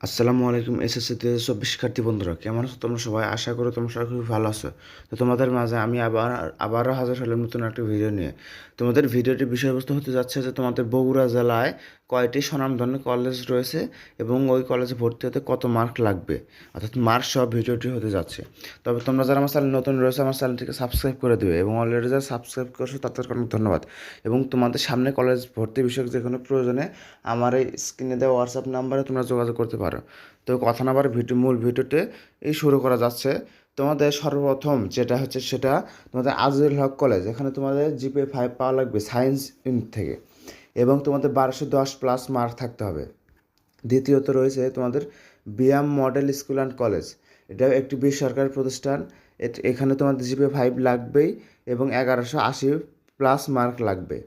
আসসালামু আলাইকুম এসএসসি 2024 শিক্ষার্থী বন্ধুরা, কেমন আছো তোমরা সবাই? আশা করি তোমরা সবাই খুবই ভালো আছো। তো তোমাদের মাঝে আমি আবারও হাজির হলাম নতুন একটা ভিডিও নিয়ে। তোমাদের ভিডিওটির বিষয়বস্তু হতে যাচ্ছে যে তোমাদের বগুড়া জেলায় কয়টি স্বনামধন্য কলেজ রয়েছে এবং ওই কলেজে ভর্তি হতে কত মার্ক লাগবে, অর্থাৎ মার্ক সহ ভিডিওটি হতে যাচ্ছে। তবে তোমরা যারা আমার চ্যানেল নতুন রয়েছে আমার চ্যানেলটিকে সাবস্ক্রাইব করে দেবে এবং অলরেডি যারা সাবস্ক্রাইব করছো তাদের অনেক ধন্যবাদ। এবং তোমাদের সামনে কলেজ ভর্তি বিষয়ক যে কোনো প্রয়োজনে আমার এই স্ক্রিনে দেওয়া হোয়াটসঅ্যাপ নাম্বারে তোমরা যোগাযোগ করতে পারো। তো কথা না বাড়ে মূল ভিডিওতে শুরু করা যাচ্ছে। তোমাদের সর্বপ্রথম যেটা হচ্ছে সেটা তোমাদের আজিজুল হক কলেজ। এখানে তোমাদের জিপিএ 5 পাওয়া লাগবে সায়েন্স ইউনিট থেকে এবং তোমাদের 1210+ মার্ক থাকতে হবে। দ্বিতীয়ত রয়েছে তোমাদের BIAM model school and college. এটা একটি বেসরকারি প্রতিষ্ঠান। এখানে তোমাদের জিপিএ 5 লাগবেই এবং 1180+ মার্ক লাগবে।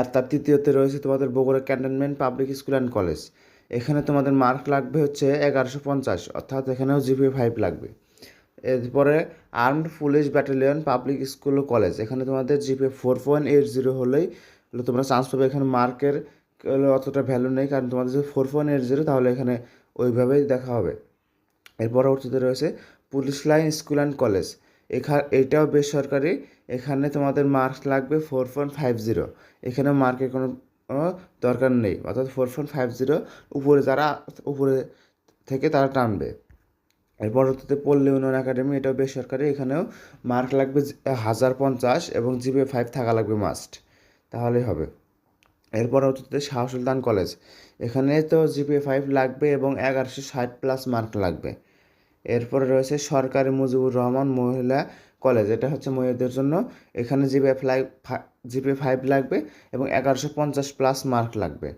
আর তার তৃতীয়তে রয়েছে তোমাদের Bogura cantonment public school and college. এখানে তোমাদের মার্ক লাগবে হচ্ছে 1150, অর্থাৎ এখানেও জিপিএ 5 লাগবে। এরপরে armed police battalion public school ও কলেজ। এখানে তোমাদের জিপিএ 4.80 হলে তোমরা চান্স পাবে। এখানে মার্কের অতটা ভ্যালু নেই, কারণ তোমাদের যদি 4.80 তাহলে এখানে ওইভাবেই দেখা হবে। এর পরবর্তীতে রয়েছে police line school and college. এটাও বেসরকারি। এখানে তোমাদের মার্কস লাগবে 4.50। এখানে মার্কের কোনো দরকার নেই, অর্থাৎ 4.50 উপরে যারা উপরে থেকে তারা টানবে। এর পরবর্তীতে পল্লী উন্নয়ন একাডেমি, এটাও বেসরকারি। এখানেও মার্ক লাগবে 1050 এবং জিপিএ 5 থাকা লাগবে মাস্ট, তাহলেই হবে। এর পরবর্তীতে শাহ সুলতান কলেজ। এখানে তো জিপিএ 5 লাগবে এবং 1160+ মার্ক লাগবে। এরপরে রয়েছে সরকারি মুজিবুর রহমান মহিলা কলেজ। এটা হচ্ছে মেয়েদের জন্য। এখানে জিপিএ 5 লাগবে এবং 1150+ মার্ক লাগবে।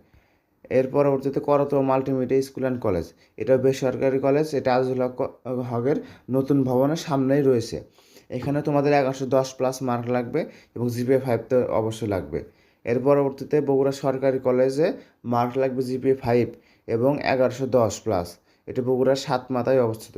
এর পরবর্তীতে Karatoya multimedia school and college. এটা বেসরকারি কলেজ। এটা আজিজুল হকের নতুন ভবনের সামনেই রয়েছে। এখানে তোমাদের 1110+ মার্ক লাগবে এবং জিপিএ 5 তো অবশ্যই লাগবে। এর পরবর্তীতে বগুড়া সরকারি কলেজে মার্ক লাগবে জিপিএ 5 এবং 1110+। এটি বগুড়ার 7 মাথায় অবস্থিত।